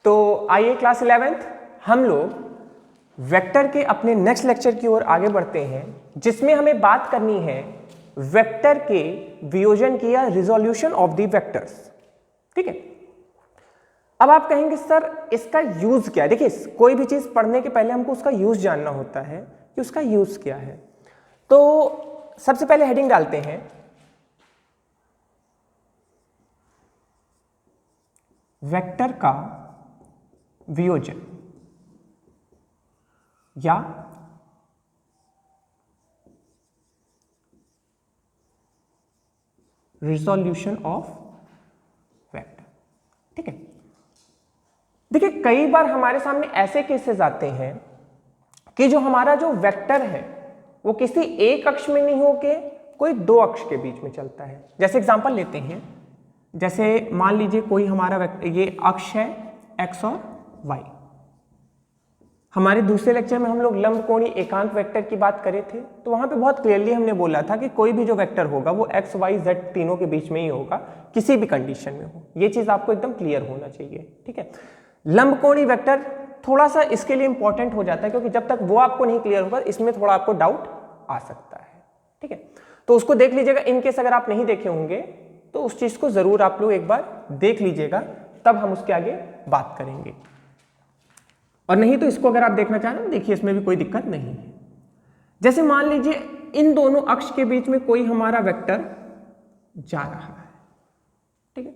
तो आइए class 11th हम लोग वेक्टर के अपने नेक्स्ट लेक्चर की ओर आगे बढ़ते हैं, जिसमें हमें बात करनी है वेक्टर के वियोजन की या रिजोल्यूशन ऑफ द वेक्टर्स। ठीक है, अब आप कहेंगे सर इसका यूज क्या है। देखिए, कोई भी चीज पढ़ने के पहले हमको उसका यूज जानना होता है कि उसका यूज क्या है। तो सबसे पहले हेडिंग डालते हैं वेक्टर का वियोजन या रिजोल्यूशन ऑफ वेक्टर। ठीक है, देखिए कई बार हमारे सामने ऐसे केसेस आते हैं कि जो हमारा जो वेक्टर है वो किसी एक अक्ष में नहीं होके कोई दो अक्ष के बीच में चलता है। जैसे एग्जांपल लेते हैं, जैसे मान लीजिए कोई हमारा वेक्टर, ये अक्ष है x और y। हमारे दूसरे लेक्चर में हम लोग लंबकोणी एकांक वेक्टर की बात करे थे, तो वहां पे बहुत क्लियरली हमने बोला था कि कोई भी जो वेक्टर होगा वो x y z तीनों के बीच में ही होगा, किसी भी कंडीशन में हो। ये चीज आपको एकदम क्लियर होना चाहिए। ठीक है, लंबकोणी वेक्टर थोड़ा सा इसके लिए इंपॉर्टेंट हो जाता है, क्योंकि जब तक वो आपको नहीं क्लियर होगा इसमें थोड़ा आपको डाउट आ सकता है। ठीक है, तो उसको देख लीजिएगा। इनकेस अगर आप नहीं देखे होंगे तो उस चीज को जरूर आप लोग एक बार देख लीजिएगा, तब हम उसके आगे बात करेंगे। और नहीं तो इसको अगर आप देखना चाहें तो देखिए, इसमें भी कोई दिक्कत नहीं है। जैसे मान लीजिए इन दोनों अक्ष के बीच में कोई हमारा वेक्टर जा रहा है। ठीक है,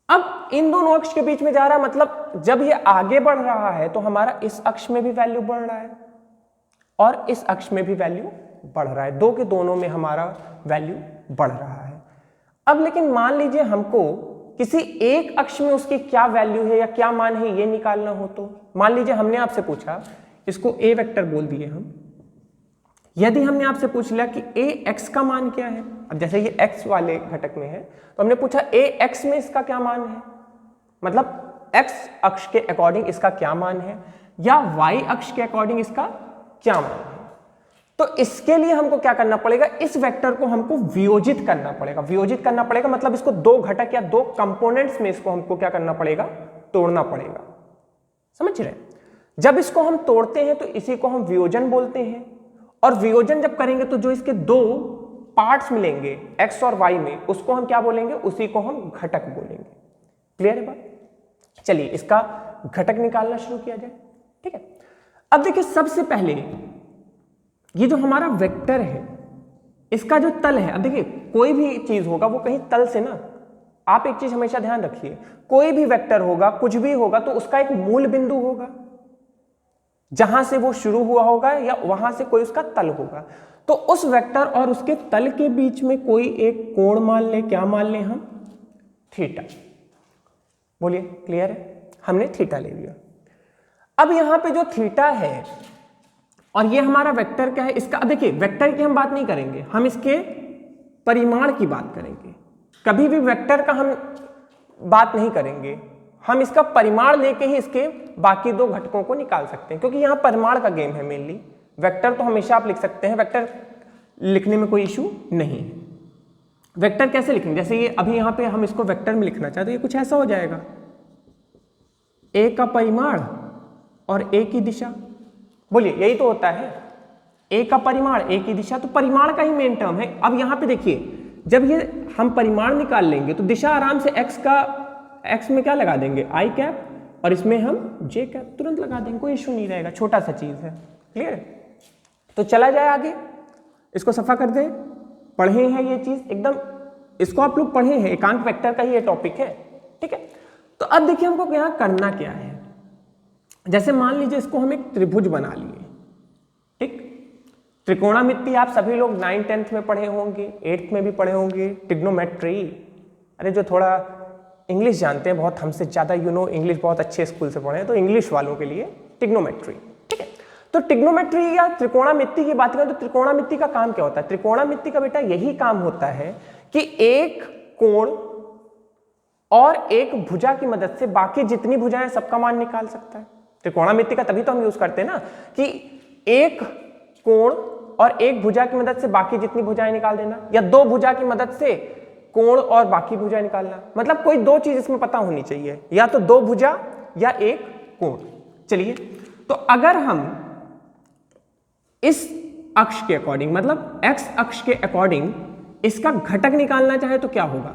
अब इन दोनों अक्ष के बीच में जा रहा है, मतलब जब ये आगे बढ़ रहा है तो हमारा इस अक्ष में भी वैल्यू बढ़ रहा है और इस अक्ष में भी वैल्यू बढ़ रहा है, दो के दोनों में हमारा वैल्यू बढ़ रहा है। अब लेकिन मान लीजिए हमको किसी एक अक्ष में उसकी क्या वैल्यू है या क्या मान है ये निकालना हो, तो मान लीजिए हमने आपसे पूछा, इसको ए वेक्टर बोल दिए हम। यदि हमने आपसे पूछ लिया कि ए एक्स का मान क्या है, अब जैसे ये एक्स वाले घटक में है तो हमने पूछा ए एक्स में इसका क्या मान है, मतलब एक्स अक्ष के अकॉर्डिंग इसका क्या मान है या वाई अक्ष के अकॉर्डिंग इसका क्या मान है। तो इसके लिए हमको क्या करना पड़ेगा, इस वेक्टर को हमको वियोजित करना पड़ेगा। वियोजित करना पड़ेगा मतलब इसको दो घटक या दो कंपोनेंट्स में इसको हमको क्या करना पड़ेगा, तोड़ना पड़ेगा। समझ रहे? जब इसको हम तोड़ते हैं तो इसी को हम वियोजन बोलते हैं, और वियोजन जब करेंगे तो जो इसके दो पार्ट्स मिलेंगे एक्स और वाई में, उसको हम क्या बोलेंगे, उसी को हम घटक बोलेंगे। क्लियर है बात? चलिए इसका घटक निकालना शुरू किया जाए। ठीक है, अब देखिए सबसे पहले ये जो हमारा वेक्टर है इसका जो तल है, अब देखिए कोई भी चीज होगा वो कहीं तल से ना, आप एक चीज हमेशा ध्यान रखिए, कोई भी वेक्टर होगा कुछ भी होगा तो उसका एक मूल बिंदु होगा जहां से वो शुरू हुआ होगा या वहां से कोई उसका तल होगा। तो उस वेक्टर और उसके तल के बीच में कोई एक कोण मान ले, क्या मान ले हम, थीटा। बोलिए क्लियर है? हमने थीटा ले लिया। अब यहां पे जो थीटा है और ये हमारा वेक्टर क्या है, इसका देखिए वेक्टर की हम बात नहीं करेंगे, हम इसके परिमाण की बात करेंगे। कभी भी वेक्टर का हम बात नहीं करेंगे, हम इसका परिमाण लेके ही इसके बाकी दो घटकों को निकाल सकते हैं, क्योंकि यहाँ परिमाण का गेम है मेनली। वेक्टर तो हमेशा आप लिख सकते हैं, वेक्टर लिखने में कोई इशू नहीं है। वेक्टर कैसे लिखेंगे, जैसे ये अभी यहाँ पे हम इसको वेक्टर में लिखना चाहते हैं, ये कुछ ऐसा हो जाएगा, ए का परिमाण और ए की दिशा। बोलिए यही तो होता है, ए का परिमाण ए की दिशा, तो परिमाण का ही मेन टर्म है। अब यहां पे देखिए जब ये हम परिमाण निकाल लेंगे तो दिशा आराम से एक्स में क्या लगा देंगे, आई कैप, और इसमें हम जे कैप तुरंत लगा देंगे, कोई इशू नहीं रहेगा, छोटा सा चीज है। क्लियर? तो चला जाए आगे, इसको सफा कर दे। पढ़े हैं ये चीज एकदम, इसको आप लोग पढ़े हैं, एकांक वेक्टर का ही ये टॉपिक है। ठीक है, तो अब देखिए हमको यहाँ करना क्या है। जैसे मान लीजिए इसको हम एक त्रिभुज बना लिए। ठीक, त्रिकोणमिति आप सभी लोग 9th 10th में पढ़े होंगे, 8th में भी पढ़े होंगे, ट्रिग्नोमेट्री। अरे जो थोड़ा इंग्लिश जानते हैं बहुत हमसे ज्यादा, इंग्लिश बहुत अच्छे स्कूल से पढ़े हैं, तो इंग्लिश वालों के लिए ट्रिग्नोमेट्री। ठीक है, तो ट्रिग्नोमेट्री या त्रिकोणमिति की बात करें तो त्रिकोणमिति का काम क्या होता है? त्रिकोणमिति का बेटा यही काम होता है कि एक कोण और एक भुजा की मदद से बाकी जितनी भुजाएं सबका मान निकाल सकता है। त्रिकोणमिति का तभी तो हम यूज करते हैं ना, कि एक कोण और एक भुजा की मदद से बाकी जितनी भुजाएं निकाल देना, या दो भुजा की मदद से कोण और बाकी भुजाएं निकालना। मतलब कोई दो चीज इसमें पता होनी चाहिए, या तो दो भुजा या एक कोण। चलिए, तो अगर हम इस अक्ष के अकॉर्डिंग, मतलब एक्स अक्ष के अकॉर्डिंग इसका घटक निकालना चाहे तो क्या होगा?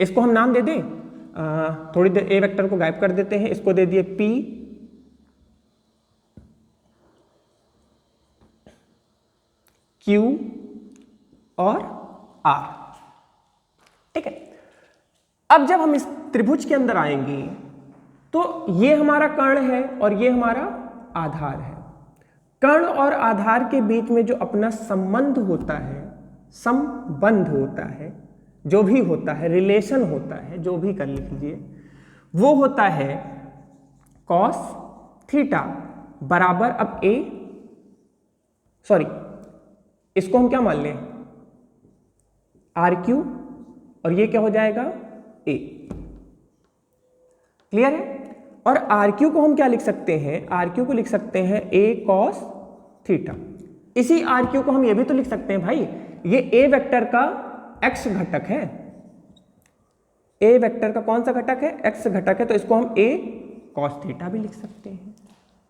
इसको हम नाम दे दें, थोड़ी देर ए वेक्टर को गायब कर देते हैं, इसको दे दिए P Q और R। ठीक है, अब जब हम इस त्रिभुज के अंदर आएंगे तो ये हमारा कर्ण है और ये हमारा आधार है। कर्ण और आधार के बीच में जो अपना संबंध होता है, संबंध होता है, जो भी होता है, रिलेशन होता है, जो भी कर लीजिए, वो होता है कॉस थीटा बराबर, अब ए, सॉरी इसको हम क्या मान लें, आर क्यू, और ये क्या हो जाएगा ए। क्लियर है? और आर क्यू को हम क्या लिख सकते हैं, आर क्यू को लिख सकते हैं ए कॉस थीटा। इसी आर क्यू को हम ये भी तो लिख सकते हैं भाई, ये ए वेक्टर का एक्स घटक है, ए वेक्टर का कौन सा घटक है, एक्स घटक है, तो इसको हम ए कॉस थीटा भी लिख सकते हैं।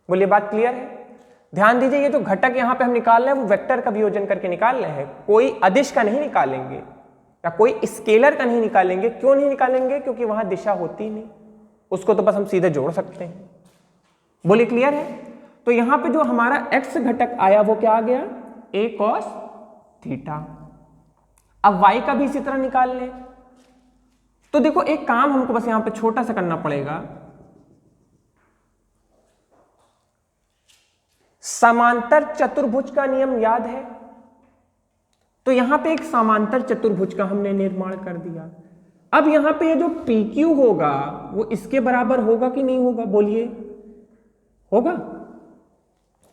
बोलिए बात क्लियर है? ध्यान दीजिए, ये जो घटक यहां पे हम निकाल रहे हैं वो वेक्टर का वियोजन करके निकाल रहे हैं, कोई अदिश का नहीं निकालेंगे या कोई स्केलर का नहीं निकालेंगे। क्यों नहीं निकालेंगे? क्योंकि वहां दिशा होती नहीं, उसको तो बस हम सीधे जोड़ सकते हैं। बोलिए क्लियर है? तो यहां पे जो हमारा x घटक आया वो क्या आ गया, a cos थीटा। अब y का भी इसी तरह निकाल लें। तो देखो एक काम हमको बस यहां पे छोटा सा करना पड़ेगा, समांतर चतुर्भुज का नियम याद है? तो यहां पे एक समांतर चतुर्भुज का हमने निर्माण कर दिया। अब यहां पे ये जो PQ होगा वो इसके बराबर होगा कि नहीं होगा? बोलिए, होगा?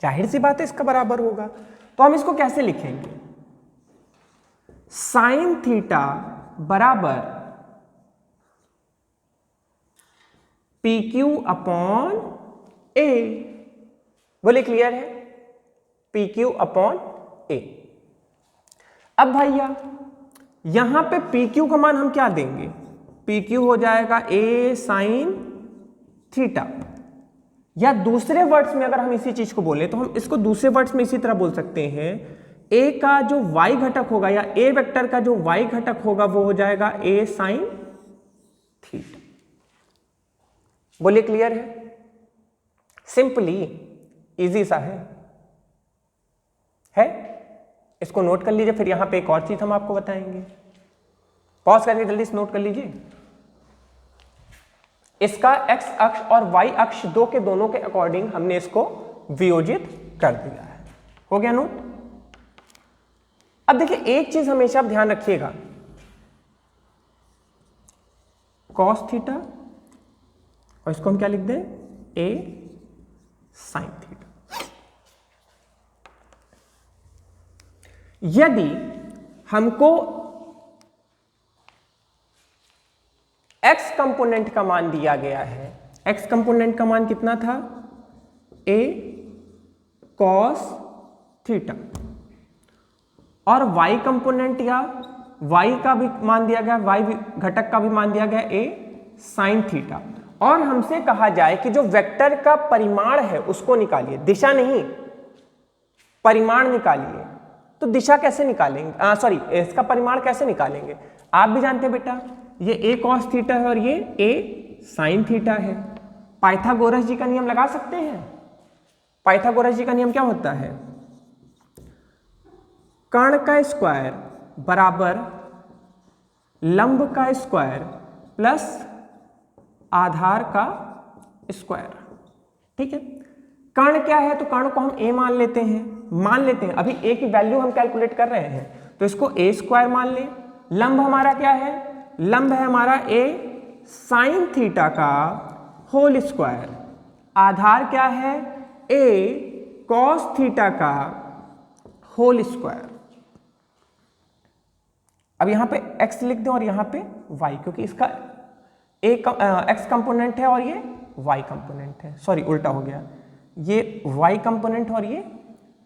जाहिर सी बात है इसका बराबर होगा। तो हम इसको कैसे लिखेंगे, साइन थीटा बराबर PQ अपॉन A। बोले क्लियर है? PQ upon A। अब भैया यहां पे PQ का मान हम क्या देंगे, PQ हो जाएगा A साइन थीटा, या दूसरे वर्ड्स में अगर हम इसी चीज को बोले तो हम इसको दूसरे वर्ड्स में इसी तरह बोल सकते हैं, A का जो y घटक होगा या A वेक्टर का जो y घटक होगा वो हो जाएगा A साइन थीटा। बोलिए क्लियर है? सिंपली इजी सा है? इसको नोट कर लीजिए, फिर यहां पे एक और चीज हम आपको बताएंगे। पॉज करके जल्दी से नोट कर लीजिए। इसका x अक्ष और y अक्ष दो के दोनों के अकॉर्डिंग हमने इसको वियोजित कर दिया है। हो गया नोट? अब देखिए एक चीज हमेशा आप ध्यान रखिएगा, cos थीटा और इसको हम क्या लिख दें, a sin थीटा। यदि हमको x कंपोनेंट का मान दिया गया है, x कंपोनेंट का मान कितना था, a cos थीटा, और y कंपोनेंट या y का भी मान दिया गया, y घटक का भी मान दिया गया a sin थीटा, और हमसे कहा जाए कि जो वेक्टर का परिमाण है उसको निकालिए, दिशा नहीं परिमाण निकालिए। तो दिशा कैसे निकालेंगे, सॉरी इसका परिमाण कैसे निकालेंगे? आप भी जानते हैं बेटा, ये a cos थीटा है और ये a sin थीटा है। पाइथागोरस जी का नियम लगा सकते हैं। पाइथागोरस जी का नियम क्या होता है, कर्ण का स्क्वायर बराबर लंब का स्क्वायर प्लस आधार का स्क्वायर। ठीक है, कर्ण क्या है, तो कर्ण को हम a मान लेते हैं, अभी a की वैल्यू हम कैलकुलेट कर रहे हैं तो इसको a स्क्वायर मान लें। लंब हमारा क्या है, लंब है हमारा a साइन थीटा का होल स्क्वायर, आधार क्या है a कॉस थीटा का होल स्क्वायर। अब यहां पे x लिख दें और यहां पे y, क्योंकि इसका x कंपोनेंट है और ये y कंपोनेंट है, सॉरी उल्टा हो गया, ये y कंपोनेंट और ये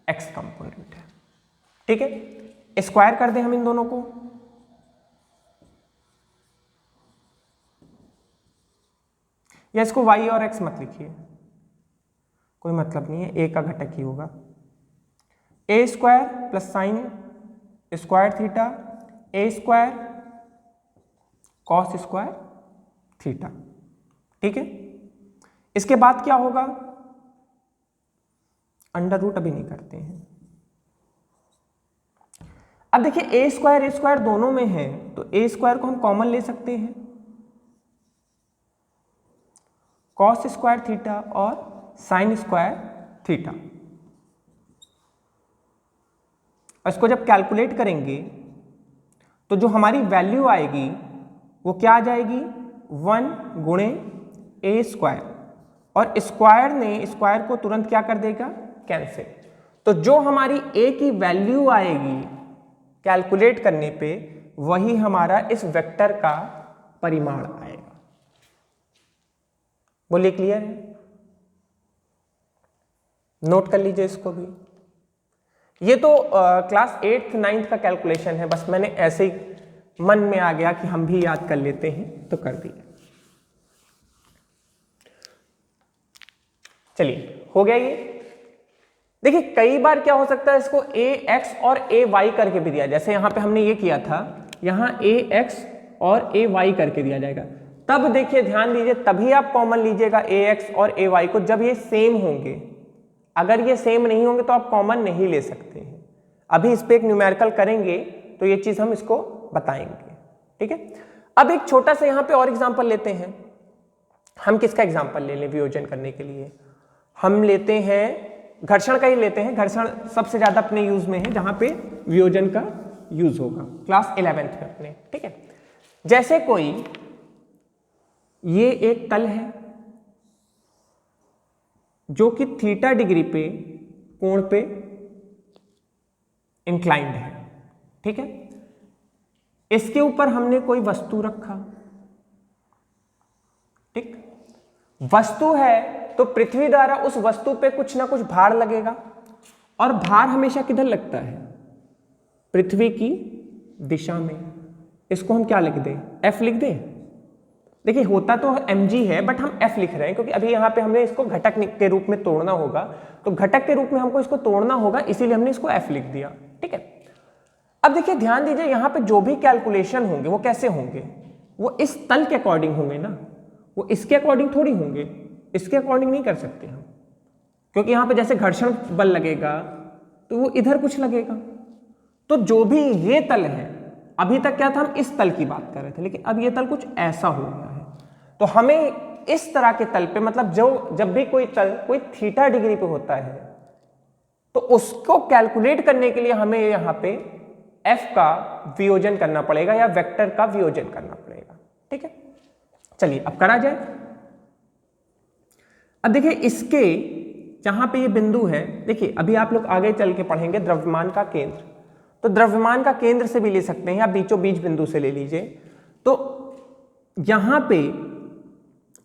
x कंपोनेंट है। ठीक है, स्क्वायर कर दें हम इन दोनों को, या इसको y और x मत लिखिए, कोई मतलब नहीं है, a का घटक ही होगा। a square plus sine square theta a square cos square theta, ठीक है। इसके बाद क्या होगा, अंडर रूट अभी नहीं करते हैं। अब देखिए a स्क्वायर दोनों में है, तो a स्क्वायर को हम कॉमन ले सकते हैं, कॉस स्क्वायर थीटा और साइन स्क्वायर थीटा। इसको जब कैलकुलेट करेंगे तो जो हमारी वैल्यू आएगी वो क्या आ जाएगी, 1 गुणे a स्क्वायर, और स्क्वायर ने स्क्वायर को तुरंत क्या कर देगा, कैंसिल। तो जो हमारी a की वैल्यू आएगी कैलकुलेट करने पे, वही हमारा इस वेक्टर का परिमाण आएगा। बोलिए क्लियर है? नोट कर लीजिए इसको भी। ये तो क्लास 8th 9th का कैलकुलेशन है, बस मैंने ऐसे ही मन में आ गया कि हम भी याद कर लेते हैं तो कर दिया। चलिए हो गया ये। देखिए कई बार क्या हो सकता है, इसको ax और ay करके भी दिया, जैसे यहां पे हमने ये किया था, यहां ax और ay करके दिया जाएगा। तब देखिए ध्यान दीजिए, तभी आप कॉमन लीजिएगा ax और ay को जब ये सेम होंगे। अगर ये सेम नहीं होंगे तो आप कॉमन नहीं ले सकते हैं। अभी इस पे एक न्यूमेरिकल करेंगे तो ये चीज हम इसको बताएंगे, ठीक है। अब एक छोटा सा यहाँ पे और एग्जांपल लेते हैं। हम किसका एग्जांपल ले लें वियोजन करने के लिए? हम लेते हैं घर्षण का ही लेते हैं। घर्षण सबसे ज्यादा अपने यूज में है, जहां पे वियोजन का यूज होगा क्लास 11th में अपने, ठीक है। जैसे कोई ये एक तल है जो कि थीटा डिग्री पे कोण पे इंक्लाइंड है, ठीक है। इसके ऊपर हमने कोई वस्तु रखा, ठीक। वस्तु है तो पृथ्वी द्वारा उस वस्तु पे कुछ ना कुछ भार लगेगा, और भार हमेशा किधर लगता है, पृथ्वी की दिशा में। इसको हम क्या लिख दें, F लिख दें। देखिए होता तो mg है, बट हम F लिख रहे हैं क्योंकि अभी यहाँ पे हमने इसको घटक के रूप में तोड़ना होगा, तो घटक के रूप में हमको इसको तोड़ना होगा, इसीलिए हमने इसको F लिख दिया, ठीक है। अब देखिए ध्यान दीजिए, यहाँ पे जो भी कैलकुलेशन होंगे वो कैसे होंगे, वो इस तल के अकॉर्डिंग होंगे ना, वो इसके अकॉर्डिंग थोड़ी होंगे, इसके अकॉर्डिंग नहीं कर सकते हम, क्योंकि यहाँ पे जैसे घर्षण बल लगेगा तो वो इधर कुछ लगेगा। तो जो भी ये तल है, अभी तक क्या था, हम इस तल की बात कर रहे थे, लेकिन अब ये तल कुछ ऐसा हो गया है। तो हमें इस तरह के तल पे, मतलब जब भी कोई तल कोई थीटा डिग्री पे होता है, तो उसको कैलकुलेट करने के लिए हमें यहाँ पे F का वियोजन करना पड़ेगा या वेक्टर का वियोजन करना पड़ेगा, ठीक है। चलिए अब करा जाए। अब देखिए इसके जहां पे ये बिंदु है, देखिए अभी आप लोग आगे चल के पढ़ेंगे द्रव्यमान का केंद्र, तो द्रव्यमान का केंद्र से भी ले सकते हैं या बीचों बीच बिंदु से ले लीजिए। तो यहां पे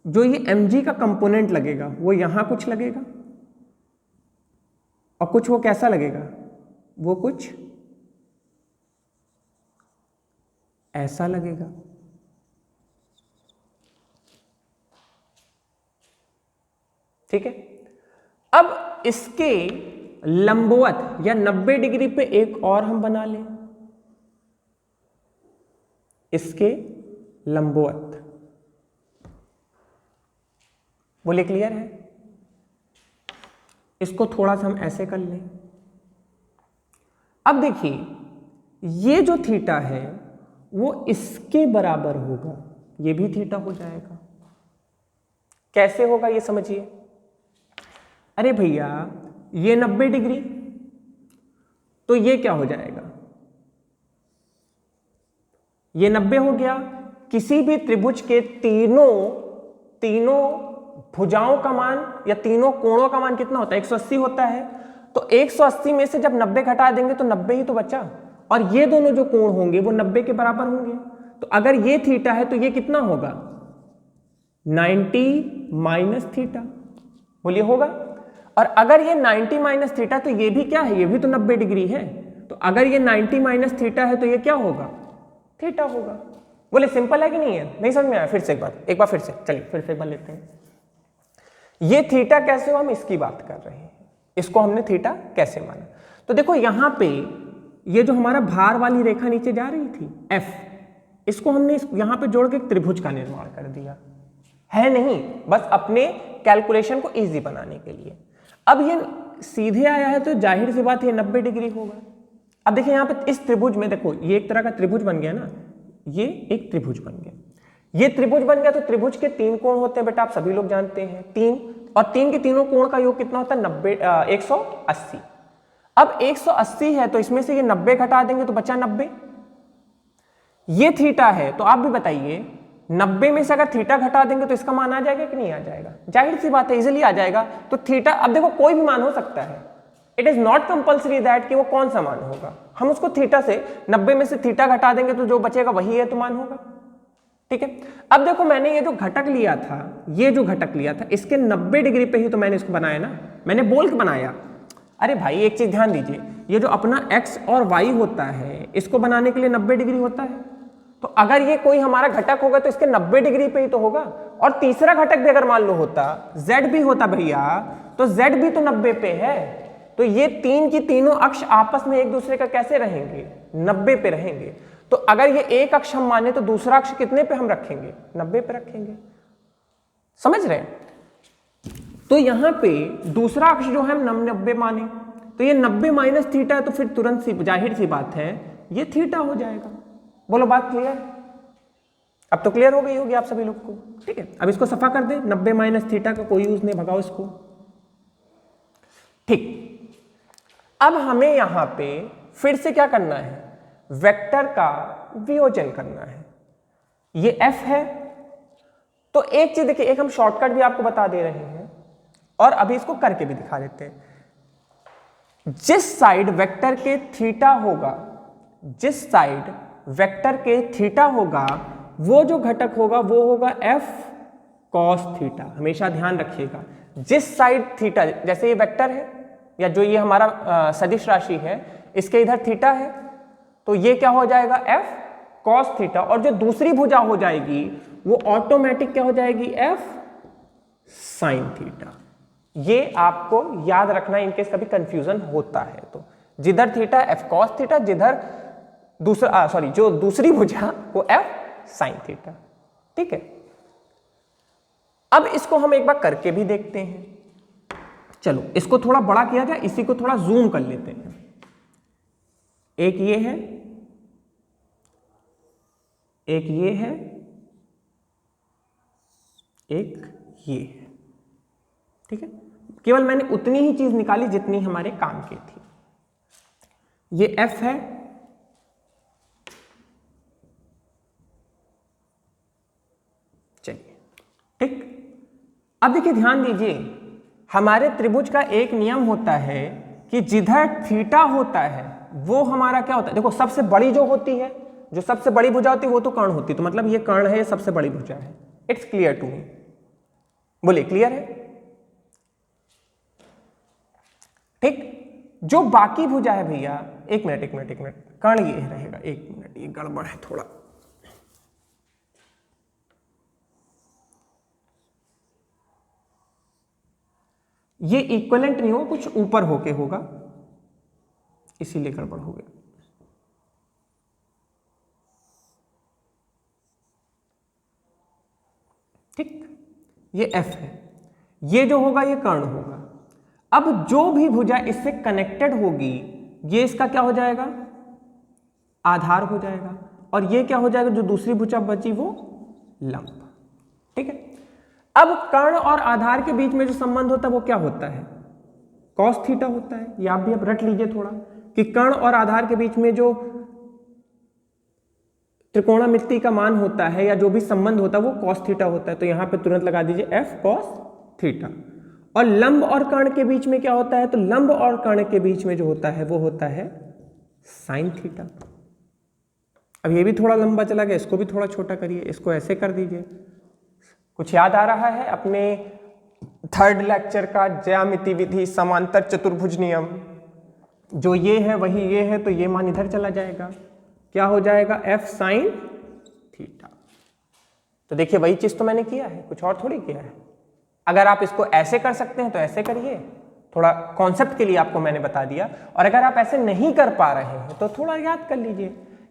जो ये mg का कंपोनेंट लगेगा वो यहां कुछ लगेगा, और कुछ वो कैसा लगेगा, वो कुछ ऐसा लगेगा, ठीक है। अब इसके लंबवत या 90 डिग्री पे एक और हम बना लें, इसके लंबवत। बोले क्लियर है? इसको थोड़ा सा हम ऐसे कर लें। अब देखिए ये जो थीटा है वो इसके बराबर होगा, ये भी थीटा हो जाएगा। कैसे होगा ये समझिए। अरे भैया ये 90 डिग्री, तो ये क्या हो जाएगा, ये 90 हो गया। किसी भी त्रिभुज के तीनों भुजाओं का मान या तीनों कोणों का मान कितना होता है, 180 होता है। तो 180 में से जब 90 घटा देंगे तो 90 ही तो बचा, और ये दोनों जो कोण होंगे वो 90 के बराबर होंगे। तो अगर ये थीटा है तो ये कितना होगा, 90 माइनस थीटा। बोलिए होगा। और अगर ये 90 माइनस थीटा तो ये भी क्या है, ये भी तो 90 डिग्री है। तो अगर ये 90 माइनस थीटा है तो ये क्या होगा, थीटा होगा। बोले सिंपल है कि नहीं है? नहीं समझ में आया? फिर से एक बार फिर से चलिए फिर से एक बार लेते हैं। ये थीटा कैसे हो, हम इसकी बात कर रहे हैं, इसको हमने थीटा कैसे माना। तो देखो यहां पे ये जो हमारा भार वाली रेखा नीचे जा रही थी F, इसको हमने यहां पे जोड़ के एक त्रिभुज का निर्माण कर दिया है, नहीं बस अपने कैलकुलेशन को इजी बनाने के लिए। अब ये सीधे आया है तो जाहिर सी बात है 90 डिग्री होगा। अब देखिए यहाँ पे इस त्रिभुज में देखो ये एक तरह का त्रिभुज बन गया ना, ये एक त्रिभुज बन गया, ये त्रिभुज बन गया। तो त्रिभुज के 3 कोण होते हैं बेटा, आप सभी लोग जानते हैं 3, और 3 के तीनों कोण का योग कितना होता है 180। अब 180 है तो इसमें से ये 90 घटा देंगे तो बचा 90। ये थीटा है तो आप भी बताइए 90 में से अगर थीटा घटा देंगे तो इसका मान आ जाएगा कि नहीं आ जाएगा? जाहिर सी बात है इजीली आ जाएगा। तो थीटा, अब देखो कोई भी मान हो सकता है, it is not compulsory that कि वो कौन सा मान होगा, हम उसको थीटा से 90 में से थीटा घटा देंगे तो जो बचेगा वही है तो मान होगा। ठीक है, अब देखो मैंने ये जो घटक लिया था, ये जो घटक लिया था इसके 90 डिग्री पे ही तो मैंने इसको बनाया ना, मैंने बोल के बनाया। अरे भाई एक चीज ध्यान दीजिए, ये जो अपना x और y होता है इसको बनाने के लिए 90 डिग्री होता है, तो अगर ये कोई हमारा घटक होगा तो इसके 90 डिग्री पे ही तो होगा। और तीसरा घटक भी अगर मान लो होता, z भी होता भैया, तो z भी तो 90 पे है। तो ये तीन की तीनों अक्ष आपस में एक दूसरे का कैसे रहेंगे? 90 पे रहेंगे। तो अगर ये एक अक्ष हम माने तो दूसरा अक्ष कितने पे हम रखेंगे? 90 पे रखेंगे। समझ रहे हैं? तो यहां पे दूसरा अक्ष जो है हम 90 माने, तो ये 90 माइनस थीटा है, तो फिर तुरंत सी जाहिर सी बात है ये थीटा हो जाएगा। बोलो बात क्लियर? अब तो क्लियर हो गई होगी आप सभी लोग को। ठीक है, अब इसको सफा कर दे, 90 माइनस थीटा का कोई यूज नहीं, भगाओ इसको। ठीक, अब हमें यहां पे फिर से क्या करना है? वेक्टर का वियोजन करना है। ये f है, तो एक चीज देखिए, एक हम शॉर्टकट भी आपको बता दे रहे हैं और अभी इसको करके भी दिखा देते हैं। जिस साइड वेक्टर के थीटा होगा, जिस साइड वेक्टर के थीटा होगा, वो जो घटक होगा वो होगा f cos थीटा। हमेशा ध्यान रखिएगा, जिस साइड थीटा, जैसे ये वेक्टर है या जो ये हमारा सदिश राशि है, इसके इधर थीटा है, तो ये क्या हो जाएगा? f cos theta. और जो दूसरी भुजा हो जाएगी वो ऑटोमेटिक क्या हो जाएगी? f sin theta. ये आपको याद रखना इनकेस कभी कंफ्यूजन होता है तो। जिधर थीटा f cos थीटा, जिधर दूसरा जो दूसरी भुजा वो f sin थीटा। ठीक है, अब इसको हम एक बार करके भी देखते हैं। चलो इसको थोड़ा बड़ा किया जाए, इसी को थोड़ा जूम कर लेते हैं। एक ये है, एक ये है, एक ये है। ठीक है, केवल मैंने उतनी ही चीज निकाली जितनी हमारे काम की थी। ये f है, चलिए ठीक। अब देखिए ध्यान दीजिए, हमारे त्रिभुज का एक नियम होता है कि जिधर थीटा होता है वो हमारा क्या होता है? देखो सबसे बड़ी जो होती है, जो सबसे बड़ी भुजा होती है वो तो कर्ण होती है, तो मतलब ये कर्ण है, ये सबसे बड़ी भुजा है। It's clear to me? बोलिए क्लियर है? ठीक, जो बाकी भुजा है भैया, एक मिनट, कर्ण ये रहेगा, एक मिनट, ये गड़बड़ है थोड़ा। ये इक्विवेलेंट नहीं हो, कुछ ऊपर होके होगा, इसीलिए गड़बड़ हो गया। ठीक, ये f है, ये जो होगा ये कर्ण होगा। अब जो भी भुजा इससे कनेक्टेड होगी, ये इसका क्या हो जाएगा? आधार हो जाएगा, और ये क्या हो जाएगा? जो दूसरी भुजा बची वो लंब। ठीक है, अब कर्ण और आधार के बीच में जो संबंध होता है वो क्या होता है? कॉस थीटा होता है। ये आप भी अब रट लीजिए थोड़ा, कि कर्ण और आधार के बीच में जो त्रिकोणमिति का मान होता है या जो भी संबंध होता है वो कॉस थीटा होता है। तो यहां पे तुरंत लगा दीजिए f कॉस थीटा। और लंब और कर्ण के बीच में क्या होता है? तो लंब और कर्ण के बीच में जो होता है वो होता है साइन थीटा। अब ये भी थोड़ा लंबा चला गया, इसको भी थोड़ा छोटा करिए, इसको ऐसे कर दीजिए। कुछ याद आ रहा है अपने 3rd लेक्चर का ज्यामिति विधि समांतर चतुर्भुज नियम? जो ये है वही ये है, तो ये मान इधर चला जाएगा, क्या हो जाएगा? f sine theta. तो देखिए वही चीज तो मैंने किया है, कुछ और थोड़ी किया है। अगर आप इसको ऐसे कर सकते हैं तो ऐसे करिए, थोड़ा कॉन्सेप्ट के लिए आपको मैंने बता दिया। और अगर आप ऐसे नहीं कर पा रहे हैं तो थोड़ा याद कर लीजिए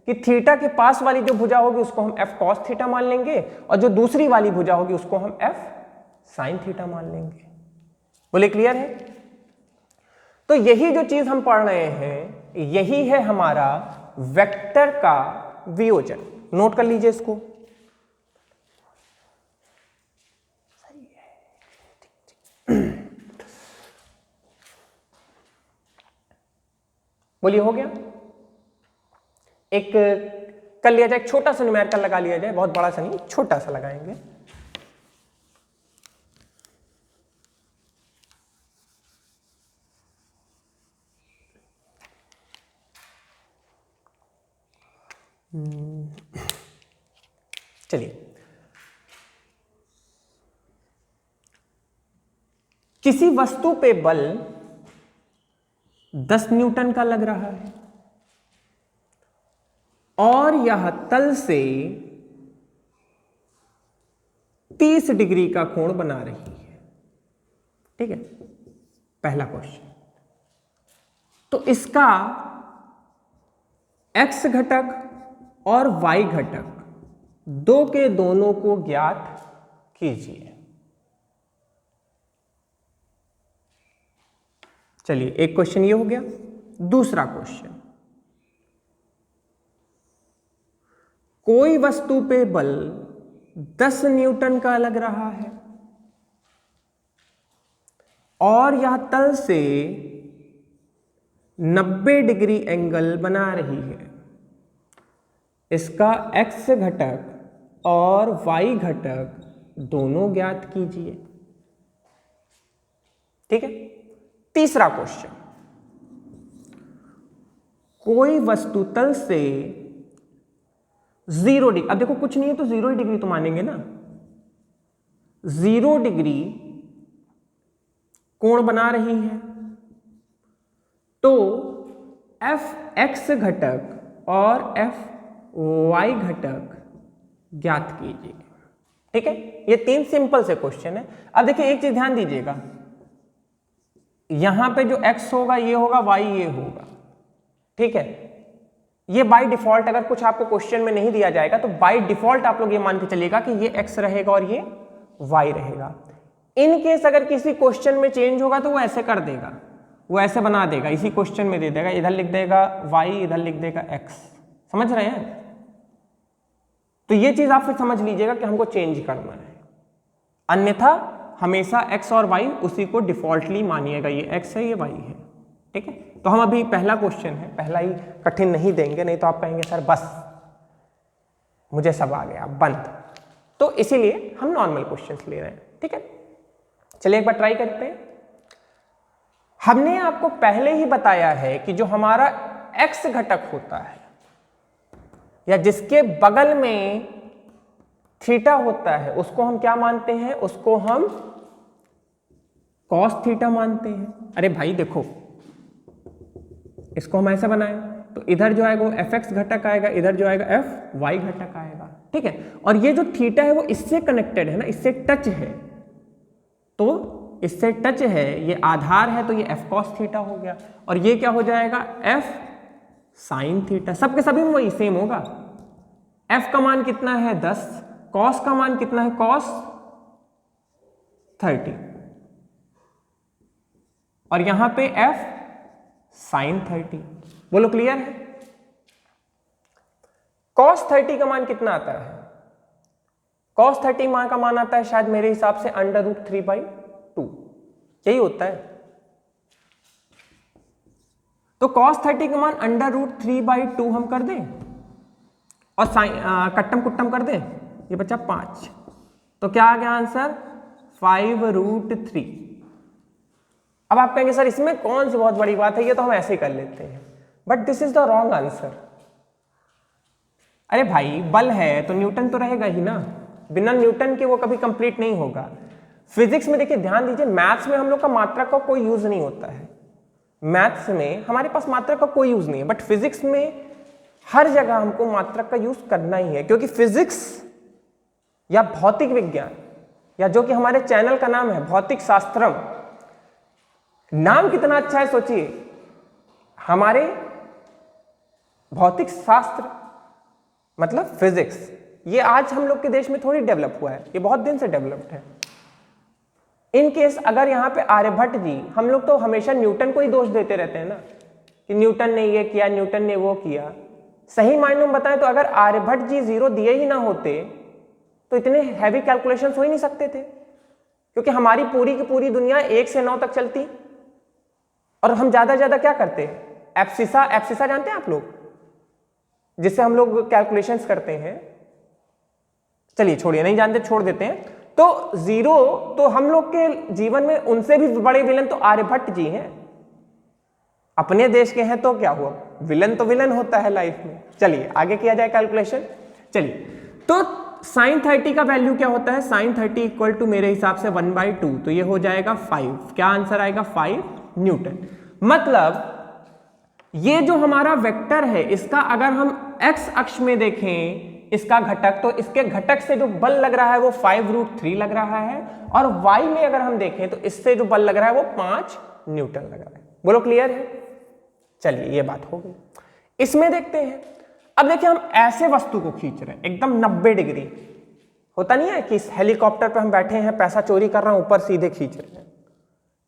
कि थीटा के पास वाली जो भुजा होगी उसको हम f cos थीटा मान लेंगे, और जो दूसरी वाली भुजा होगी उसको हम f sin थीटा मान लेंगे। बोले क्लियर है? तो यही जो चीज हम पढ़ रहे हैं यही है हमारा वेक्टर का वियोजन। नोट कर लीजिए इसको। बोलिए हो गया? एक कर लिया जाए, छोटा सा न्यूमेरिकल लगा लिया जाए, बहुत बड़ा सा नहीं, छोटा सा लगाएंगे। चलिए, किसी वस्तु पे बल 10 न्यूटन का लग रहा है और यह तल से 30 डिग्री का कोण बना रही है। ठीक है, पहला क्वेश्चन। तो इसका x घटक और y घटक दो के दोनों को ज्ञात कीजिए। चलिए, एक क्वेश्चन ये हो गया। दूसरा क्वेश्चन, कोई वस्तु पे बल 10 न्यूटन का लग रहा है और यह तल से 90 डिग्री एंगल बना रही है। इसका x घटक और y घटक दोनों ज्ञात कीजिए। ठीक है। तीसरा क्वेश्चन, कोई वस्तु तल से 0 डिग्री, अब देखो कुछ नहीं है तो 0 डिग्री तो मानेंगे ना, 0 डिग्री कोण बना रही है। तो f(x) घटक और f(y) घटक ज्ञात कीजिए। ठीक है, ये 3 सिंपल से क्वेश्चन है। अब देखिए एक चीज ध्यान दीजिएगा, यहां पे जो x होगा ये होगा, y ये होगा। ठीक है, ये बाय डिफॉल्ट अगर कुछ आपको क्वेश्चन में नहीं दिया जाएगा तो बाय डिफॉल्ट आप लोग ये मान के चलिएगा कि ये x रहेगा और ये y रहेगा। इन केस अगर किसी क्वेश्चन में चेंज होगा तो वो ऐसे कर देगा, वो ऐसे बना देगा, इसी क्वेश्चन में दे देगा, इधर लिख देगा y, इधर लिख देगा x। समझ रहे हैं? तो ये चीज आप फिर समझ लीजिएगा कि हमको चेंज करना है, अन्यथा हमेशा x और y उसी को डिफॉल्टली मानिएगा, ये x है ये y है। ठीक है, तो हम अभी पहला क्वेश्चन है, पहला ही कठिन नहीं देंगे, नहीं तो आप कहेंगे सर बस मुझे सब आ गया बंद। तो इसीलिए हम नॉर्मल क्वेश्चंस ले रहे हैं। ठीक है, चलिए एक बार ट्राई करते हैं। हमने आपको पहले ही बताया है कि जो हमारा x घटक होता है या जिसके बगल में थीटा होता है उसको हम क्या मानते हैं, उसको हम cos थीटा मानते हैं। अरे भाई देखो, इसको हम ऐसा बनाएं तो इधर जो आएगा वो fx घटक आएगा, इधर जो आएगा fy घटक आएगा। ठीक है, और ये जो थीटा है वो इससे कनेक्टेड है ना, इससे टच है, तो इससे टच है, ये आधार है, तो ये f cos थीटा हो गया। और ये क्या हो जाएगा, f sin थीटा। सबके सभी में वही सेम होगा। f का मान कितना है 10, cos का मान कितना है cos 30, और यहां पे f sin 30। बोलो क्लियर है? cos 30 का मान कितना आता है? cos 30 मान का मान आता है शायद मेरे हिसाब से √3/2, यही होता है। तो cos 30 का मान √3/2 हम कर दें और कट्टम कुट्टम कर दें, ये बचा 5, तो क्या आ गया आंसर 5√3। अब आप कहेंगे सर इसमें कौन सी बहुत बड़ी बात है, ये तो हम ऐसे ही कर लेते हैं, but this is the wrong answer. अरे भाई बल है तो न्यूटन तो रहेगा ही ना, बिना न्यूटन के वो कभी कंप्लीट नहीं होगा। फिजिक्स में देखिए ध्यान दीजिए, मैथ्स में हम लोग का मात्रा का कोई यूज नहीं होता है, मैथ्स में हमारे पास मात्रा का कोई यूज नहीं है, बट फिजिक्स में हर जगह हमको मात्रक का यूज करना ही है, क्योंकि फिजिक्स या भौतिक विज्ञान या जो कि हमारे चैनल का नाम है भौतिक शास्त्रम, नाम कितना अच्छा है सोचिए, हमारे भौतिक शास्त्र मतलब फिजिक्स, ये आज हम लोग के देश में थोड़ी डेवलप हुआ है, ये बहुत दिन से डेवलप्ड है। इन केस अगर यहाँ पे आर्यभट्ट जी, हम लोग तो हमेशा न्यूटन को ही दोष देते रहते हैं ना कि न्यूटन ने ये किया, न्यूटन ने वो किया। सही मायनों में बताएं तो अगर आर्यभट्ट जी 0 दिए ही ना होते तो इतने हैवी कैलकुलेशंस हो ही नहीं सकते थे, क्योंकि हमारी पूरी की पूरी दुनिया 1 से 9 तक चलती और हम ज्यादा ज्यादा क्या करते हैं, एब्सिसा जानते हैं आप लोग, जिससे हम लोग कैलकुलेशंस करते हैं। चलिए छोड़िए, नहीं जानते छोड़ देते हैं। तो 0 तो हम लोग के जीवन में उनसे भी बड़े विलन तो आर्यभट्ट जी हैं, अपने देश के हैं, तो क्या हुआ, विलन तो विलन होता है लाइफ में। चलिए आगे किया जाए कैलकुलेशन। चलिए तो sin 30 का वैल्यू क्या होता है, sin 30 इक्वल टू मेरे हिसाब से 1/2, तो ये हो जाएगा 5। क्या आंसर आएगा, 5 न्यूटन। मतलब ये जो हमारा वेक्टर है, इसका अगर हम x अक्ष में देखें इसका घटक, तो इसके घटक से जो बल लग रहा है वो 5√3 लग रहा है, और y में अगर हम देखें तो इससे जो बल लग रहा है वो 5 न्यूटन लग रहा है। बोलो क्लियर है। चलिए ये बात हो गई। इसमें देखते हैं, अब देखिए हम ऐसे वस्तु को खींच रहे हैं एकदम 90 डिग्री, होता नहीं है कि इस हेलीकॉप्टर पर हम बैठे हैं, पैसा चोरी कर रहे हैं, ऊपर सीधे खींच रहे हैं,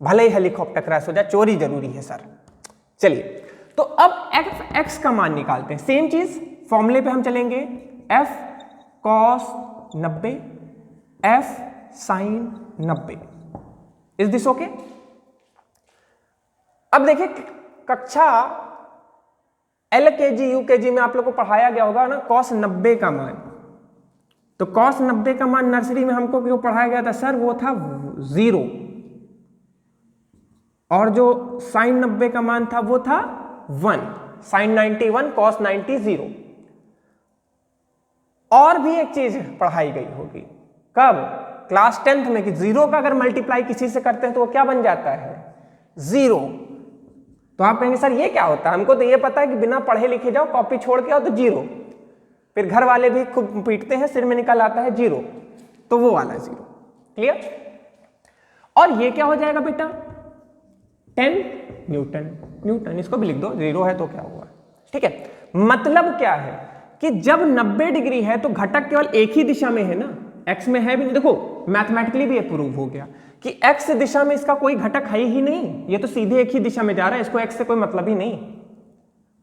भले ही हेलीकॉप्टर क्रैश हो जाए, चोरी जरूरी है सर। चलिए तो अब x का मान निकालते हैं। सेम चीज फॉर्मूले पे हम चलेंगे, f cos 90 f sin 90। Is this okay? अब देखिए कक्षा LKG UKG में आप लोग को पढ़ाया गया होगा ना cos 90 का मान, तो cos 90 का मान नर्सरी में हमको जो पढ़ाया गया था सर वो था 0, और जो sin 90 का मान था वो था 1, sin 90 1 cos 90 0। और भी एक चीज पढ़ाई गई होगी, कब, क्लास 10th में, कि 0 का अगर मल्टीप्लाई किसी से करते हैं तो वो क्या बन जाता है, 0। तो आप कहेंगे सर ये क्या होता है, हमको तो ये पता है कि बिना पढ़े लिखे जाओ, कॉपी छोड़ के आओ तो 0, फिर घर वाले भी खूब पीटते हैं, सिर में निकल आता है 0, तो वो वाला 0। क्लियर? और ये क्या हो जाएगा बेटा, 10 न्यूटन, इसको भी लिख दो, 0 है तो क्या हुआ, ठीक है। मतलब क्या है कि जब 90 डिग्री है तो घटक केवल एक ही दिशा में है ना, x में है भी नहीं। देखो मैथमेटिकली भी ये प्रूव हो गया कि x दिशा में इसका कोई घटक है ही नहीं, ये तो सीधे एक ही दिशा में जा रहा है, इसको x से कोई मतलब ही नहीं।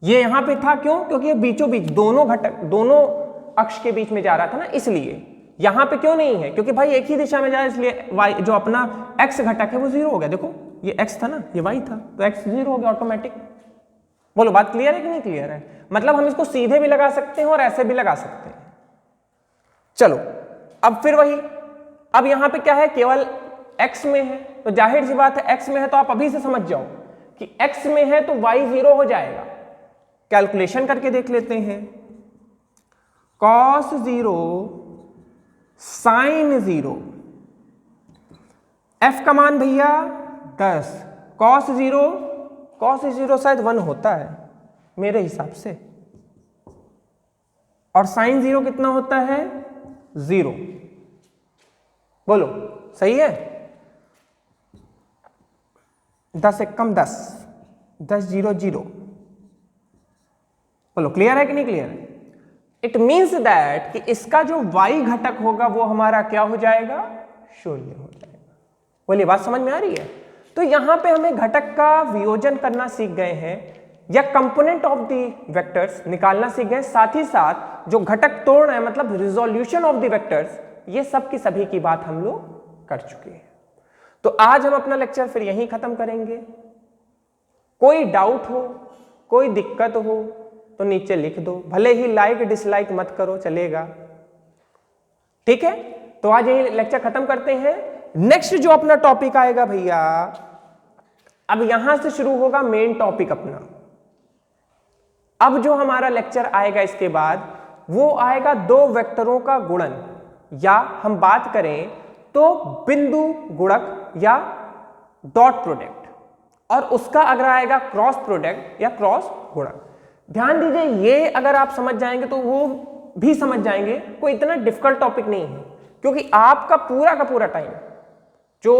ये यहां पे था क्यों, क्योंकि ये बीचों बीच दोनों घटक, दोनों अक्ष के बीच में जा रहा था ना, इसलिए। यहां पे क्यों नहीं है, क्योंकि भाई एक ही दिशा में जा रहा है, इसलिए y जो अपना x घटक है वो 0 हो गया। देखो ये x था ना, ये y था, तो x 0 हो गया ऑटोमेटिक। बोलो बात क्लियर है कि नहीं क्लियर है? मतलब हम इसको सीधे भी लगा सकते हैं और ऐसे भी लगा सकते हैं। चलो अब फिर वही, अब यहां पे क्या है, केवल x में है, तो जाहिर सी बात है x में है तो आप अभी से समझ जाओ कि x में है तो y 0 हो जाएगा। कैलकुलेशन करके देख लेते हैं, cos 0 sin 0, f का मान भैया 10, cos 0 शायद 1 होता है मेरे हिसाब से, और sin 0 कितना होता है, 0। बोलो सही है? 10 एक कम 10, 10 0 0। बोलो क्लियर है कि नहीं क्लियर है? इट मीन्स दैट कि इसका जो y घटक होगा वो हमारा क्या हो जाएगा, 0 हो जाएगा। बोलिए बात समझ में आ रही है? तो यहां पे हमें घटक का वियोजन करना सीख गए हैं, या कंपोनेंट ऑफ द वेक्टर्स निकालना सीख गए, साथ ही साथ जो घटक तोड़ना है मतलब रिजोल्यूशन ऑफ द वेक्टर्स, ये सब की सभी की बात हम लोग कर चुके हैं। तो आज हम अपना लेक्चर फिर यहीं खत्म करेंगे। कोई डाउट हो, कोई दिक्कत हो तो नीचे लिख दो, भले ही लाइक डिसलाइक मत करो, चलेगा, ठीक है। तो आज यही लेक्चर खत्म करते हैं। नेक्स्ट जो अपना टॉपिक आएगा भैया, अब यहां से शुरू होगा मेन टॉपिक अपना। अब जो हमारा लेक्चर आएगा इसके बाद वो आएगा दो वेक्टरों का गुणन, या हम बात करें तो बिंदु गुणक या डॉट प्रोडक्ट, और उसका अगर आएगा क्रॉस प्रोडक्ट या क्रॉस गुणक। ध्यान दीजिए, ये अगर आप समझ जाएंगे तो वो भी समझ जाएंगे, कोई इतना डिफिकल्ट टॉपिक नहीं है, क्योंकि आपका पूरा टाइम जो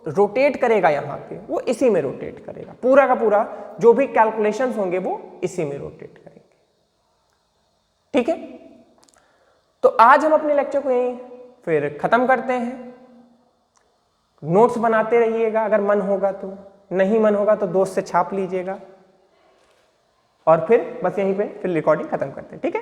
रोटेट करेगा यहां पे वो इसी में रोटेट करेगा, पूरा का पूरा जो भी कैलकुलेशंस होंगे वो इसी में रोटेट करेंगे। ठीक है, तो आज हम अपने लेक्चर को यहीं फिर खत्म करते हैं। नोट्स बनाते रहिएगा, अगर मन होगा तो, नहीं मन होगा तो दोस्त से छाप लीजिएगा, और फिर बस यहीं पे फिर रिकॉर्डिंग खत्म करते हैं। ठीक है।